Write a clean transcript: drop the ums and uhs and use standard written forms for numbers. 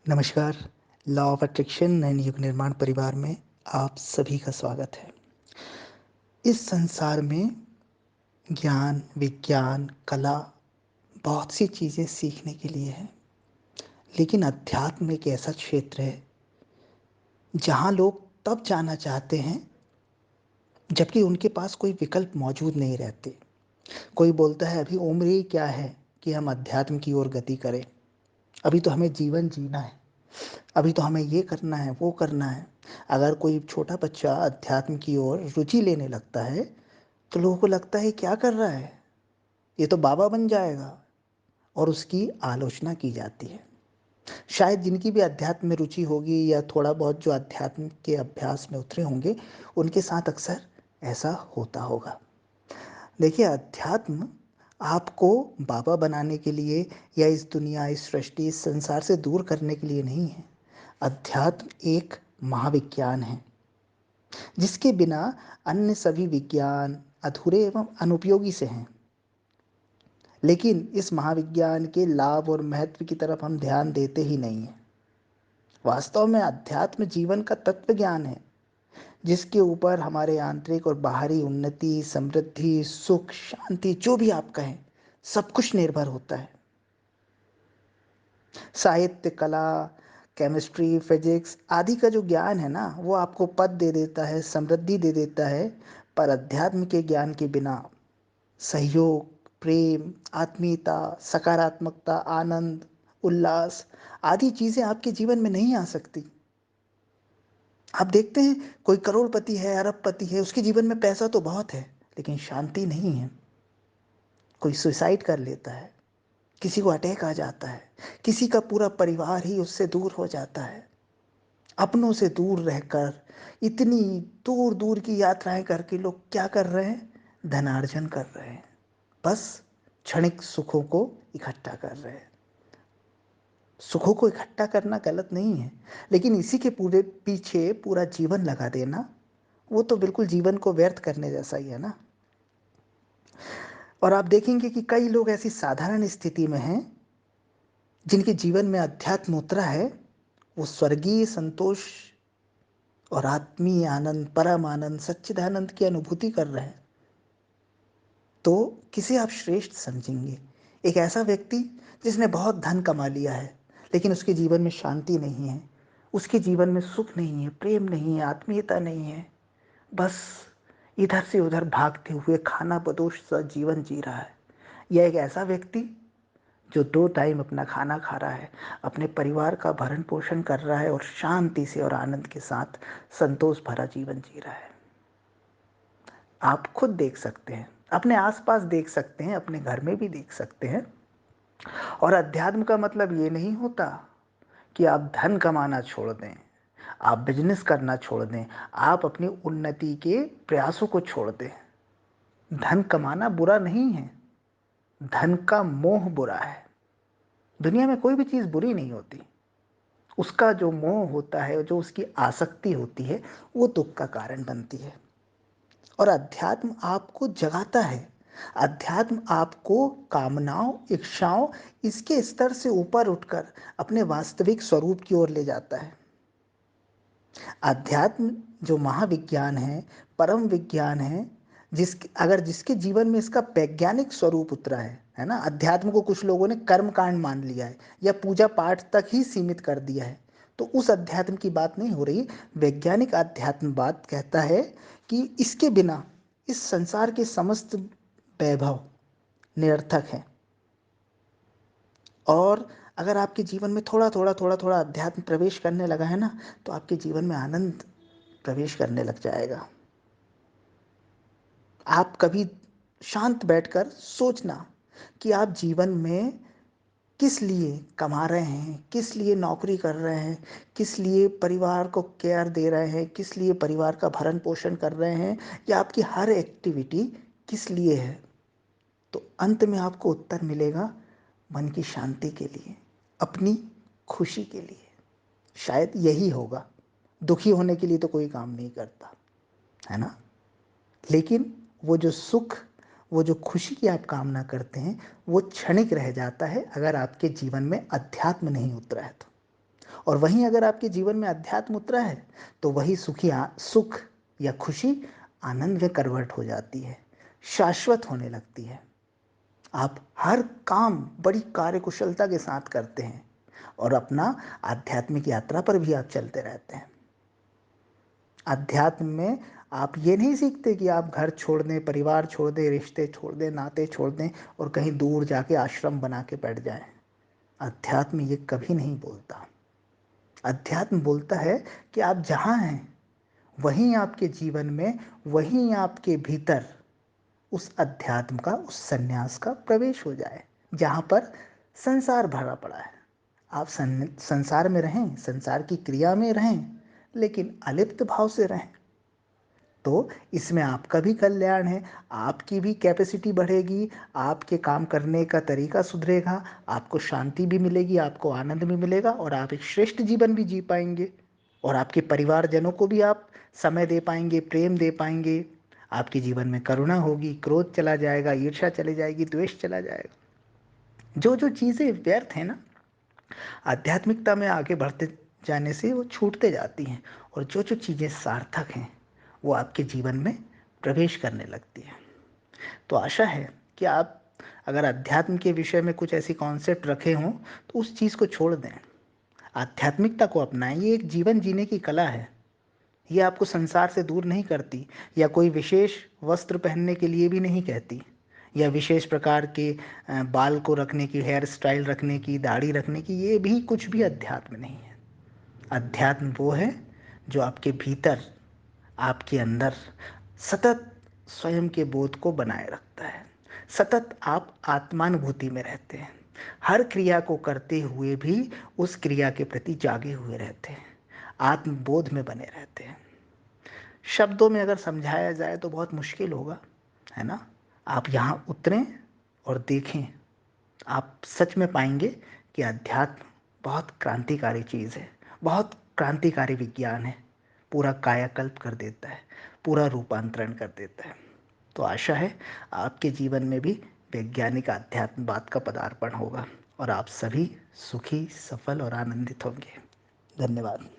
नमस्कार। Law of attraction and युग निर्माण परिवार में आप सभी का स्वागत है। इस संसार में ज्ञान, विज्ञान, कला बहुत सी चीज़ें सीखने के लिए हैं। लेकिन अध्यात्म एक ऐसा क्षेत्र है जहाँ लोग तब जाना चाहते हैं जबकि उनके पास कोई विकल्प मौजूद नहीं रहते। कोई बोलता है अभी उम्र ही क्या है कि हम अध्यात्म की ओर गति करें। अभी तो हमें जीवन जीना है। अभी तो हमें ये करना है, वो करना है। अगर कोई छोटा बच्चा अध्यात्म की ओर रुचि लेने लगता है, तो लोगों को लगता है क्या कर रहा है? ये तो बाबा बन जाएगा और उसकी आलोचना की जाती है। शायद जिनकी भी अध्यात्म में रुचि होगी या थोड़ा बहुत जो अध्यात्म के अभ्यास में उतरे होंगे, उनके साथ अक्सर ऐसा होता होगा। देखिए, अध्यात्म आपको बाबा बनाने के लिए या इस दुनिया, इस सृष्टि, इस संसार से दूर करने के लिए नहीं है। अध्यात्म एक महाविज्ञान है, जिसके बिना अन्य सभी विज्ञान अधूरे एवं अनुपयोगी से हैं। लेकिन इस महाविज्ञान के लाभ और महत्व की तरफ हम ध्यान देते ही नहीं हैं। वास्तव में अध्यात्म जीवन का तत्व ज्ञान है, जिसके ऊपर हमारे आंतरिक और बाहरी उन्नति, समृद्धि, सुख, शांति, जो भी आप कहें, सब कुछ निर्भर होता है। साहित्य, कला, केमिस्ट्री, फिजिक्स आदि का जो ज्ञान है ना, वो आपको पद दे देता है, समृद्धि दे देता है। पर अध्यात्म के ज्ञान के बिना सहयोग, प्रेम, आत्मीयता, सकारात्मकता, आनंद, उल्लास आदि चीज़ें आपके जीवन में नहीं आ सकती। आप देखते हैं कोई करोड़पति है, अरबपति है, उसके जीवन में पैसा तो बहुत है, लेकिन शांति नहीं है। कोई सुसाइड कर लेता है, किसी को अटैक आ जाता है, किसी का पूरा परिवार ही उससे दूर हो जाता है। अपनों से दूर रहकर इतनी दूर दूर की यात्राएं करके लोग क्या कर रहे हैं? धनार्जन कर रहे हैं। बस क्षणिक सुखों को इकट्ठा कर रहे हैं। सुखों को इकट्ठा करना गलत नहीं है, लेकिन इसी के पूरे पीछे पूरा जीवन लगा देना, वो तो बिल्कुल जीवन को व्यर्थ करने जैसा ही है ना। और आप देखेंगे कि कई लोग ऐसी साधारण स्थिति में हैं जिनके जीवन में अध्यात्म उतरा है। वो स्वर्गीय संतोष और आत्मीय आनंद, परम आनंद, सच्चिदानंद की अनुभूति कर रहे हैं। तो किसे आप श्रेष्ठ समझेंगे? एक ऐसा व्यक्ति जिसने बहुत धन कमा लिया है, लेकिन उसके जीवन में शांति नहीं है, उसके जीवन में सुख नहीं है, प्रेम नहीं है, आत्मीयता नहीं है। बस इधर से उधर भागते हुए खाना बदोश सा जीवन जी रहा है। यह एक ऐसा व्यक्ति जो 2 टाइम अपना खाना खा रहा है, अपने परिवार का भरण पोषण कर रहा है और शांति से और आनंद के साथ संतोष भरा जीवन जी रहा है। आप खुद देख सकते हैं, अपने आसपास देख सकते हैं, अपने घर में भी देख सकते हैं। और अध्यात्म का मतलब ये नहीं होता कि आप धन कमाना छोड़ दें, आप बिजनेस करना छोड़ दें, आप अपनी उन्नति के प्रयासों को छोड़ दें। धन कमाना बुरा नहीं है, धन का मोह बुरा है। दुनिया में कोई भी चीज़ बुरी नहीं होती। उसका जो मोह होता है, जो उसकी आसक्ति होती है, वो दुख का कारण बनती है। और अध्यात्म आपको जगाता है। अध्यात्म आपको कामनाओं, इच्छाओं, इसके स्तर से ऊपर उठकर अपने वास्तविक स्वरूप की ओर ले जाता है। अध्यात्म जो महाविज्ञान है, परम विज्ञान है, जिसके जीवन में इसका वैज्ञानिक स्वरूप उतरा है ना। अध्यात्म को कुछ लोगों ने कर्म कांड मान लिया है या पूजा पाठ तक ही सीमित कर दिया है। तो उस अध्यात्म की बात नहीं हो रही। वैज्ञानिक अध्यात्म बात कहता है कि इसके बिना इस संसार के समस्त वैभव निरर्थक हैं। और अगर आपके जीवन में थोड़ा थोड़ा अध्यात्म प्रवेश करने लगा है ना, तो आपके जीवन में आनंद प्रवेश करने लग जाएगा। आप कभी शांत बैठकर सोचना कि आप जीवन में किस लिए कमा रहे हैं, किस लिए नौकरी कर रहे हैं, किस लिए परिवार को केयर दे रहे हैं, किस लिए परिवार का भरण पोषण कर रहे हैं, या आपकी हर एक्टिविटी किस लिए है। तो अंत में आपको उत्तर मिलेगा मन की शांति के लिए, अपनी खुशी के लिए। शायद यही होगा। दुखी होने के लिए तो कोई काम नहीं करता, है ना। लेकिन वो जो सुख, वो जो खुशी की आप कामना करते हैं, वो क्षणिक रह जाता है अगर आपके जीवन में अध्यात्म नहीं उतरा है तो। और वहीं अगर आपके जीवन में अध्यात्म उतरा है, तो वही सुख या खुशी आनंद में कन्वर्ट हो जाती है, शाश्वत होने लगती है। आप हर काम बड़ी कार्यकुशलता के साथ करते हैं और अपना आध्यात्मिक यात्रा पर भी आप चलते रहते हैं। अध्यात्म में आप ये नहीं सीखते कि आप घर छोड़ दें, परिवार छोड़ दें, रिश्ते छोड़ दें, नाते छोड़ दें और कहीं दूर जाके आश्रम बना के बैठ जाएं। अध्यात्म ये कभी नहीं बोलता। अध्यात्म बोलता है कि आप जहाँ हैं, वहीं आपके जीवन में, वहीं आपके भीतर उस अध्यात्म का, उस सन्यास का प्रवेश हो जाए, जहाँ पर संसार भरा पड़ा है। आप संसार में रहें, संसार की क्रिया में रहें, लेकिन अलिप्त भाव से रहें। तो इसमें आपका भी कल्याण है, आपकी भी कैपेसिटी बढ़ेगी, आपके काम करने का तरीका सुधरेगा, आपको शांति भी मिलेगी, आपको आनंद भी मिलेगा और आप एक श्रेष्ठ जीवन भी जी पाएंगे और आपके परिवारजनों को भी आप समय दे पाएंगे, प्रेम दे पाएंगे। आपके जीवन में करुणा होगी, क्रोध चला जाएगा, ईर्ष्या चली जाएगी, द्वेष चला जाएगा। जो जो चीज़ें व्यर्थ हैं ना, आध्यात्मिकता में आगे बढ़ते जाने से वो छूटते जाती हैं और जो जो चीज़ें सार्थक हैं वो आपके जीवन में प्रवेश करने लगती हैं। तो आशा है कि आप अगर अध्यात्म के विषय में कुछ ऐसी कॉन्सेप्ट रखे हों तो उस चीज़ को छोड़ दें, आध्यात्मिकता को अपनाएं। ये एक जीवन जीने की कला है। ये आपको संसार से दूर नहीं करती या कोई विशेष वस्त्र पहनने के लिए भी नहीं कहती या विशेष प्रकार के बाल को रखने की, हेयर स्टाइल रखने की, दाढ़ी रखने की, ये भी कुछ भी अध्यात्म नहीं है। अध्यात्म वो है जो आपके भीतर, आपके अंदर सतत स्वयं के बोध को बनाए रखता है। सतत आप आत्मानुभूति में रहते हैं, हर क्रिया को करते हुए भी उस क्रिया के प्रति जागे हुए रहते हैं, आत्मबोध में बने रहते हैं। शब्दों में अगर समझाया जाए तो बहुत मुश्किल होगा, है ना। आप यहाँ उतरें और देखें, आप सच में पाएंगे कि अध्यात्म बहुत क्रांतिकारी चीज़ है, बहुत क्रांतिकारी विज्ञान है। पूरा कायाकल्प कर देता है, पूरा रूपांतरण कर देता है। तो आशा है आपके जीवन में भी वैज्ञानिक अध्यात्मवाद का पदार्पण होगा और आप सभी सुखी, सफल और आनंदित होंगे। धन्यवाद।